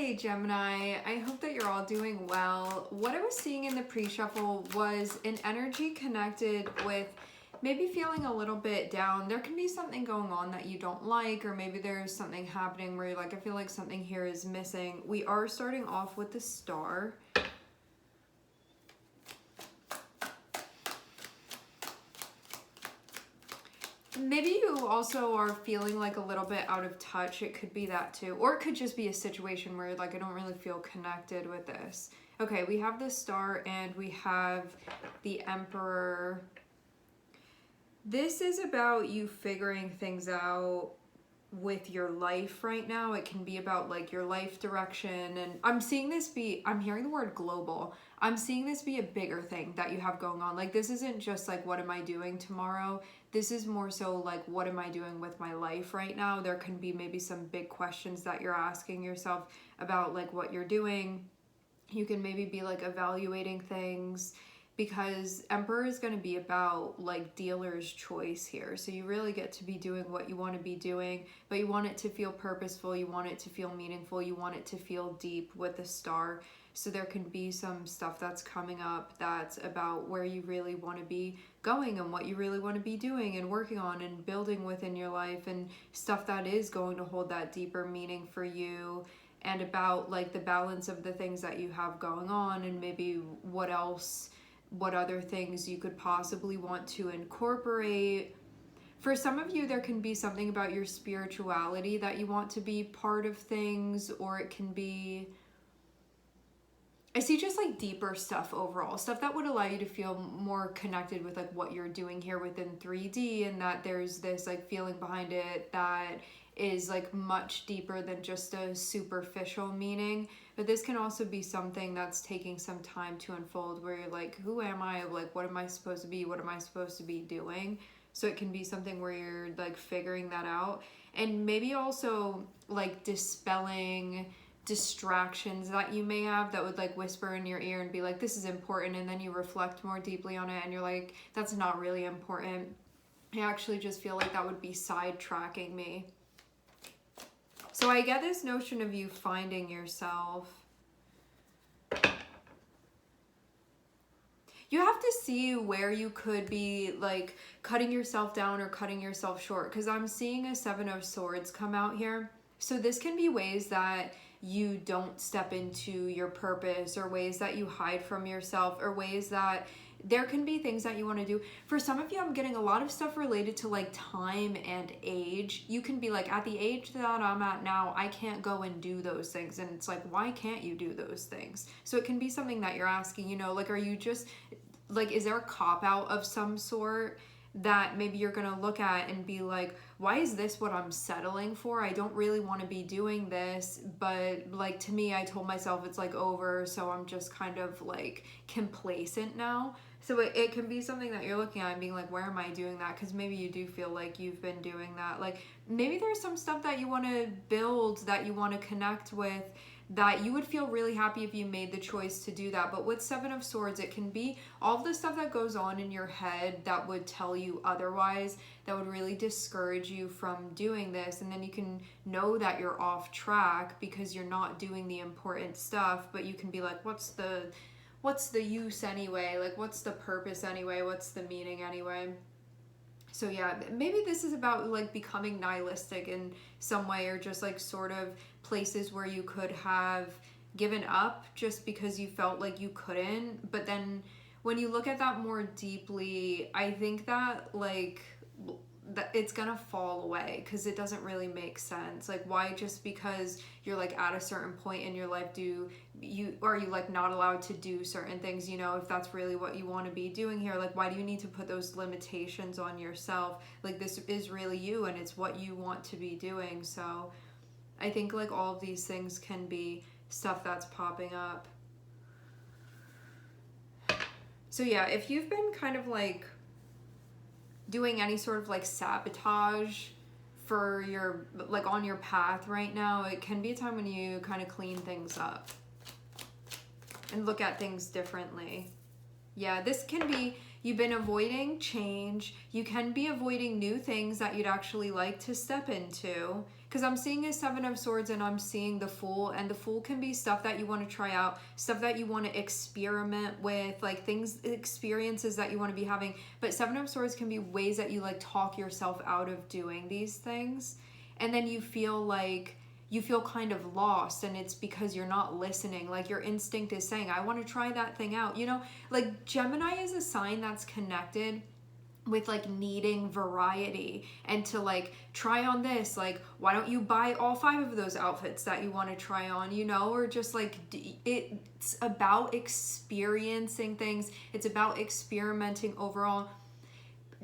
Hey Gemini, I hope that you're all doing well. What I was seeing in the pre-shuffle was an energy connected with maybe feeling a little bit down. There can be something going on that you don't like, or maybe there's something happening where you're like, I feel like something here is missing. We are starting off with the Star. Maybe you also are feeling like a little bit out of touch. It could be that too. Or it could just be a situation where you're like, I don't really feel connected with this. Okay, we have the Star and we have the Emperor. This is about you figuring things out with your life right now. It can be about like your life direction, and I'm hearing the word global. I'm seeing this be a bigger thing that you have going on. Like, this isn't just like, what am I doing tomorrow? This is more so like, what am I doing with my life right now? There can be maybe some big questions that you're asking yourself about like what you're doing. You can maybe be like evaluating things, because Emperor is going to be about like dealer's choice here. So you really get to be doing what you want to be doing, but you want it to feel purposeful, you want it to feel meaningful, you want it to feel deep with the Star. So there can be some stuff that's coming up that's about where you really want to be going and what you really want to be doing and working on and building within your life, and stuff that is going to hold that deeper meaning for you, and about like the balance of the things that you have going on, and maybe what other things you could possibly want to incorporate. For some of you, there can be something about your spirituality that you want to be part of things, or it can be, I see just like deeper stuff overall, stuff that would allow you to feel more connected with like what you're doing here within 3D, and that there's this like feeling behind it that is like much deeper than just a superficial meaning. But this can also be something that's taking some time to unfold, where you're like, who am I? Like, what am I supposed to be? What am I supposed to be doing? So it can be something where you're like figuring that out, and maybe also like dispelling distractions that you may have that would like whisper in your ear and be like, this is important, and then you reflect more deeply on it and you're like, that's not really important. I actually just feel like that would be sidetracking me. So I get this notion of you finding yourself. You have to see where you could be like cutting yourself down or cutting yourself short, because I'm seeing a 7 of Swords come out here. So this can be ways that you don't step into your purpose, or ways that you hide from yourself, or ways that there can be things that you want to do. For some of you, I'm getting a lot of stuff related to like time and age. You can be like, at the age that I'm at now, I can't go and do those things. And it's like, why can't you do those things? So it can be something that you're asking, you know, like, are you just like, is there a cop out of some sort that maybe you're going to look at and be like, why is this what I'm settling for? I don't really want to be doing this, but like, to me, I told myself it's like over, so I'm just kind of like complacent now. So it can be something that you're looking at and being like, where am I doing that? Because maybe you do feel like you've been doing that. Like, maybe there's some stuff that you want to build, that you want to connect with, that you would feel really happy if you made the choice to do that. But with 7 of Swords, it can be all of the stuff that goes on in your head that would tell you otherwise, that would really discourage you from doing this. And then you can know that you're off track because you're not doing the important stuff, but you can be like, what's the use anyway? Like, what's the purpose anyway? What's the meaning anyway? So yeah, maybe this is about like becoming nihilistic in some way, or just like sort of places where you could have given up just because you felt like you couldn't. But then when you look at that more deeply, I think that like that it's gonna fall away, because it doesn't really make sense. Like, why, just because you're like at a certain point in your life, are you like not allowed to do certain things, you know, if that's really what you want to be doing here? Like, why do you need to put those limitations on yourself? Like, this is really you, and it's what you want to be doing. So I think like all of these things can be stuff that's popping up. So yeah, if you've been kind of like doing any sort of like sabotage for your like on your path right now, it can be a time when you kind of clean things up and look at things differently. Yeah, this can be, you've been avoiding change. You can be avoiding new things that you'd actually like to step into. Because I'm seeing a Seven of Swords and I'm seeing the Fool, and the Fool can be stuff that you want to try out, stuff that you want to experiment with, like things, experiences that you want to be having. But Seven of Swords can be ways that you like talk yourself out of doing these things, and then you feel kind of lost, and it's because you're not listening. Like your instinct is saying, I want to try that thing out. You know, like Gemini is a sign that's connected with like needing variety and to like try on this, like why don't you buy all 5 of those outfits that you want to try on, you know, or just like it's about experiencing things, it's about experimenting overall.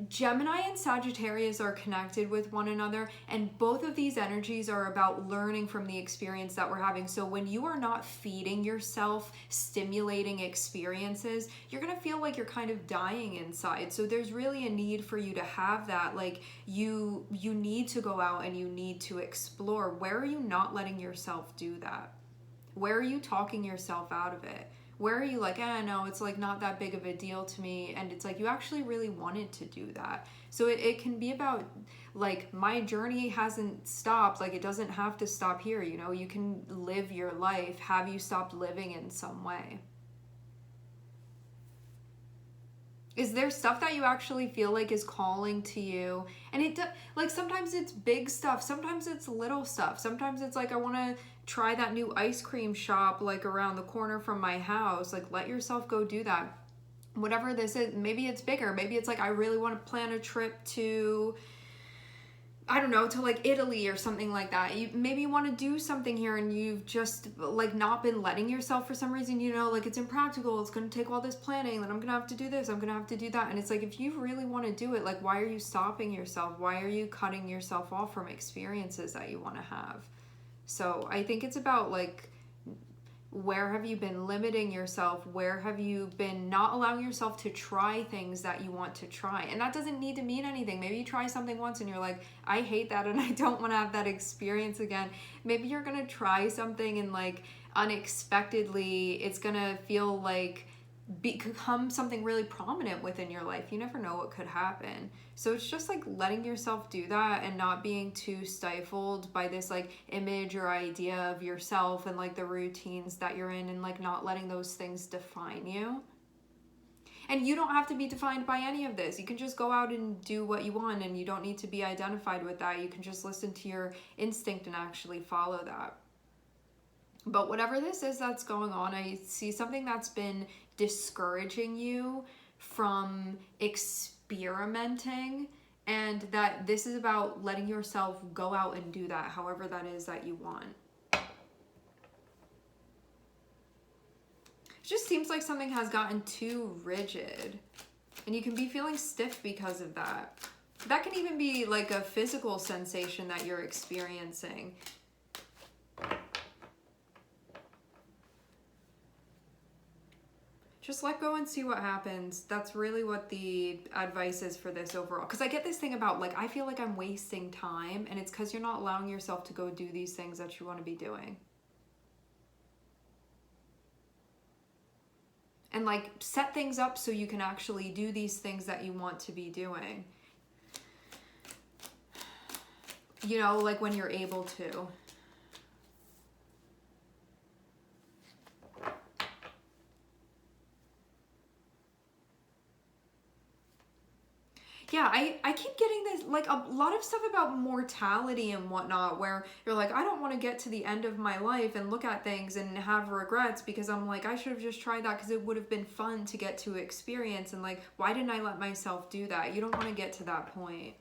Gemini and Sagittarius are connected with one another, and both of these energies are about learning from the experience that we're having. So when you are not feeding yourself stimulating experiences, you're going to feel like you're kind of dying inside. So there's really a need for you to have that. Like you need to go out and you need to explore. Where are you not letting yourself do that? Where are you talking yourself out of it? Where are you like, no, it's like not that big of a deal to me, and it's like you actually really wanted to do that. So it can be about like, my journey hasn't stopped, like it doesn't have to stop here, you know, you can live your life. Have you stopped living in some way? Is there stuff that you actually feel like is calling to you? And it like sometimes it's big stuff, sometimes it's little stuff. Sometimes it's like, I want to try that new ice cream shop like around the corner from my house. Like let yourself go do that. Whatever this is, maybe it's bigger. Maybe it's like, I really want to plan a trip to, I don't know, to like Italy or something like that. You maybe want to do something here and you've just like not been letting yourself for some reason, you know, like it's impractical, it's going to take all this planning, then I'm going to have to do this, I'm going to have to do that. And it's like, if you really want to do it, like why are you stopping yourself? Why are you cutting yourself off from experiences that you want to have? So I think it's about like, where have you been limiting yourself? Where have you been not allowing yourself to try things that you want to try? And that doesn't need to mean anything. Maybe you try something once and you're like, I hate that and I don't want to have that experience again. Maybe you're going to try something and like unexpectedly it's going to feel like become something really prominent within your life. You never know what could happen. So it's just like letting yourself do that and not being too stifled by this like image or idea of yourself and like the routines that you're in, and like not letting those things define you. And you don't have to be defined by any of this. You can just go out and do what you want, and you don't need to be identified with that. You can just listen to your instinct and actually follow that. But whatever this is that's going on, I see something that's been discouraging you from experimenting, and that this is about letting yourself go out and do that, however that is that you want. It just seems like something has gotten too rigid, and you can be feeling stiff because of that. That can even be like a physical sensation that you're experiencing. Just let go and see what happens. That's really what the advice is for this overall. Because I get this thing about like, I feel like I'm wasting time, and it's because you're not allowing yourself to go do these things that you want to be doing. And like set things up so you can actually do these things that you want to be doing. You know, like when you're able to. Yeah, I keep getting this, like a lot of stuff about mortality and whatnot, where you're like, I don't want to get to the end of my life and look at things and have regrets, because I'm like, I should have just tried that because it would have been fun to get to experience, and like, why didn't I let myself do that? You don't want to get to that point.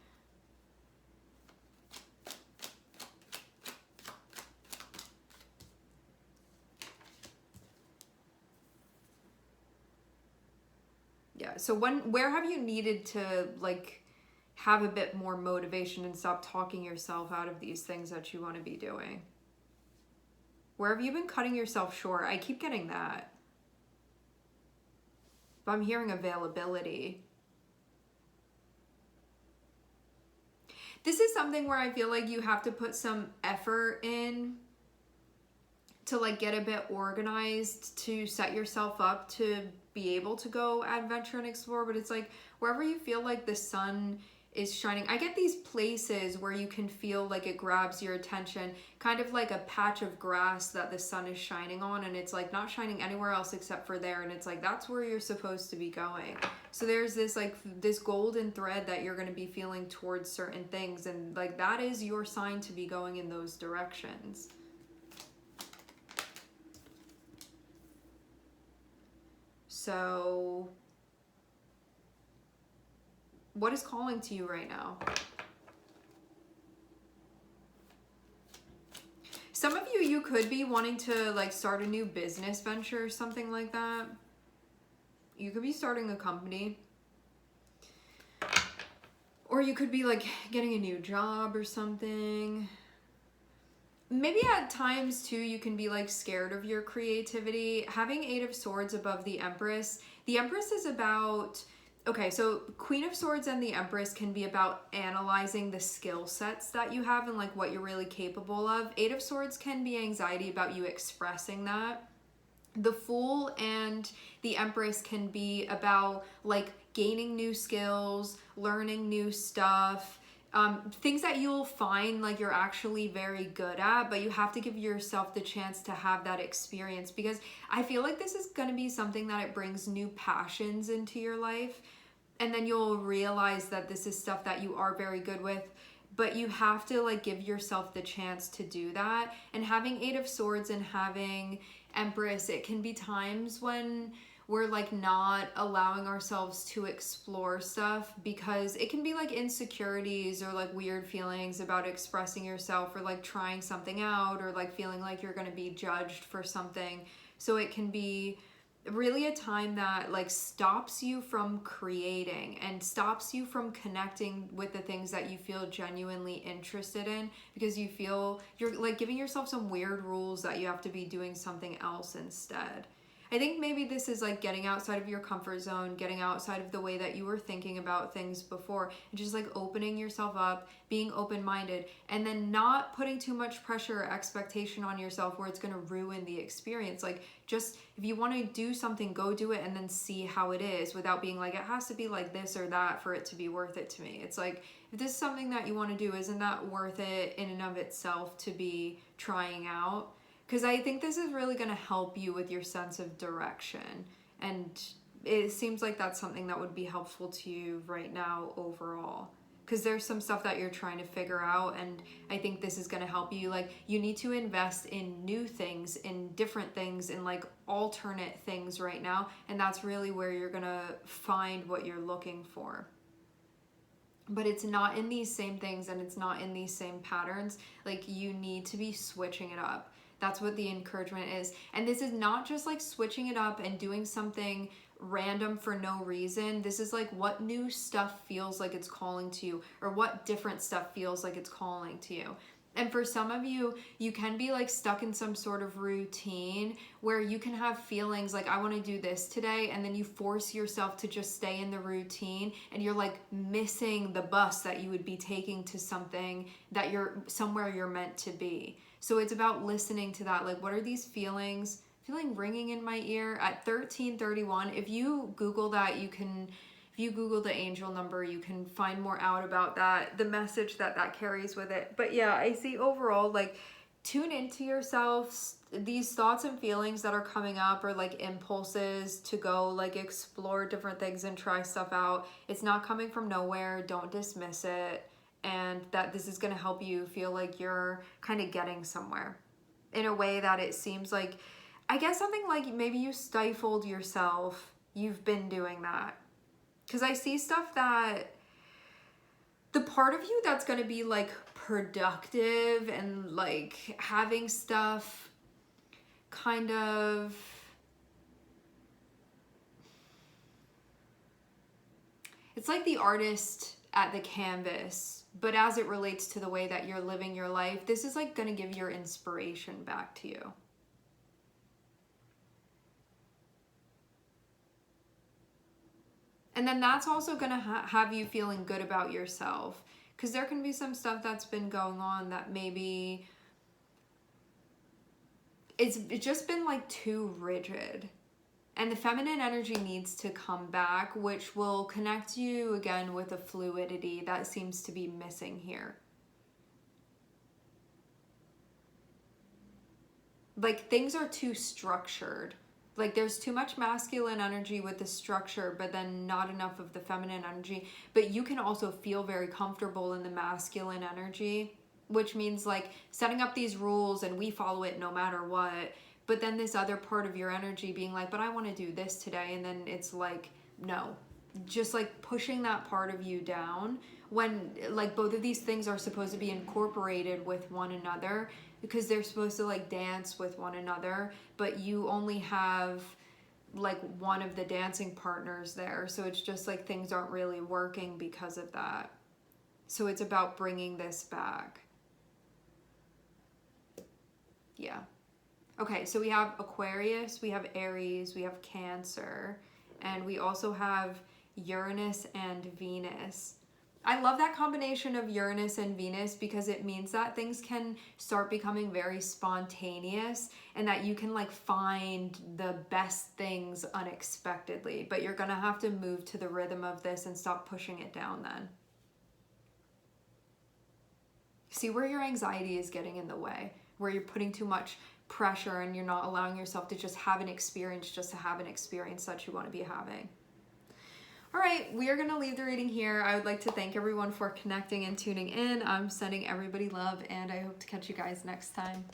Yeah, so where have you needed to like have a bit more motivation and stop talking yourself out of these things that you want to be doing? Where have you been cutting yourself short? I keep getting that. But I'm hearing availability. This is something where I feel like you have to put some effort in to like get a bit organized, to set yourself up to be able to go adventure and explore. But it's like wherever you feel like the sun is shining. I get these places where you can feel like it grabs your attention, kind of like a patch of grass that the sun is shining on, and it's like not shining anywhere else except for there, and it's like that's where you're supposed to be going. So there's this like this golden thread that you're going to be feeling towards certain things, and like that is your sign to be going in those directions. So what is calling to you right now? Some of you could be wanting to like start a new business venture or something like that. You could be starting a company. Or you could be like getting a new job or something. Maybe at times too, you can be like scared of your creativity. Having 8 of Swords above the Empress. The Empress is about... Okay, so Queen of Swords and the Empress can be about analyzing the skill sets that you have and like what you're really capable of. 8 of Swords can be anxiety about you expressing that. The Fool and the Empress can be about like gaining new skills, learning new stuff, things that you'll find like you're actually very good at, but you have to give yourself the chance to have that experience, because I feel like this is going to be something that it brings new passions into your life, and then you'll realize that this is stuff that you are very good with, but you have to like give yourself the chance to do that. And having 8 of Swords and having Empress, it can be times when we're like not allowing ourselves to explore stuff because it can be like insecurities or like weird feelings about expressing yourself or like trying something out or like feeling like you're going to be judged for something. So it can be really a time that like stops you from creating and stops you from connecting with the things that you feel genuinely interested in, because you feel you're like giving yourself some weird rules that you have to be doing something else instead. I think maybe this is like getting outside of your comfort zone, getting outside of the way that you were thinking about things before, and just like opening yourself up, being open-minded, and then not putting too much pressure or expectation on yourself where it's going to ruin the experience. Like, just if you want to do something, go do it and then see how it is without being like, it has to be like this or that for it to be worth it to me. It's like, if this is something that you want to do, isn't that worth it in and of itself to be trying out? Because I think this is really going to help you with your sense of direction. And it seems like that's something that would be helpful to you right now overall. Because there's some stuff that you're trying to figure out, and I think this is going to help you. Like, you need to invest in new things, in different things, in like alternate things right now. And that's really where you're going to find what you're looking for. But it's not in these same things and it's not in these same patterns. Like, you need to be switching it up. That's what the encouragement is. And this is not just like switching it up and doing something random for no reason. This is like what new stuff feels like it's calling to you, or what different stuff feels like it's calling to you. And for some of you, you can be like stuck in some sort of routine where you can have feelings like, I want to do this today, and then you force yourself to just stay in the routine, and you're like missing the bus that you would be taking to something that you're somewhere you're meant to be. So it's about listening to that. Like, what are these feelings? Feeling ringing in my ear at 1331. If you Google that, you can, if you Google the angel number, you can find more out about that, the message that that carries with it. But yeah, I see overall, like, tune into yourself. These thoughts and feelings that are coming up are like impulses to go like explore different things and try stuff out. It's not coming from nowhere. Don't dismiss it. And that this is going to help you feel like you're kind of getting somewhere in a way that it seems like, I guess something like maybe you stifled yourself. You've been doing that. Because I see stuff that the part of you that's going to be like productive and like having stuff kind of, it's like the artist at the canvas, but as it relates to the way that you're living your life, this is like going to give your inspiration back to you. And then that's also going to have you feeling good about yourself, because there can be some stuff that's been going on that maybe it's just been like too rigid. And the feminine energy needs to come back, which will connect you again with a fluidity that seems to be missing here. Like things are too structured. Like there's too much masculine energy with the structure, but then not enough of the feminine energy. But you can also feel very comfortable in the masculine energy, which means like setting up these rules and we follow it no matter what. But then this other part of your energy being like, but I want to do this today. And then it's like, no, just like pushing that part of you down when like both of these things are supposed to be incorporated with one another because they're supposed to like dance with one another, but you only have like one of the dancing partners there. So it's just like things aren't really working because of that. So it's about bringing this back. Yeah. Okay, so we have Aquarius, we have Aries, we have Cancer, and we also have Uranus and Venus. I love that combination of Uranus and Venus because it means that things can start becoming very spontaneous and that you can like find the best things unexpectedly, but you're gonna have to move to the rhythm of this and stop pushing it down then. See where your anxiety is getting in the way, where you're putting too much pressure and you're not allowing yourself to just have an experience just to have an experience that you want to be having. All right, we are going to leave the reading here. I would like to thank everyone for connecting and tuning in. I'm sending everybody love, and I hope to catch you guys next time.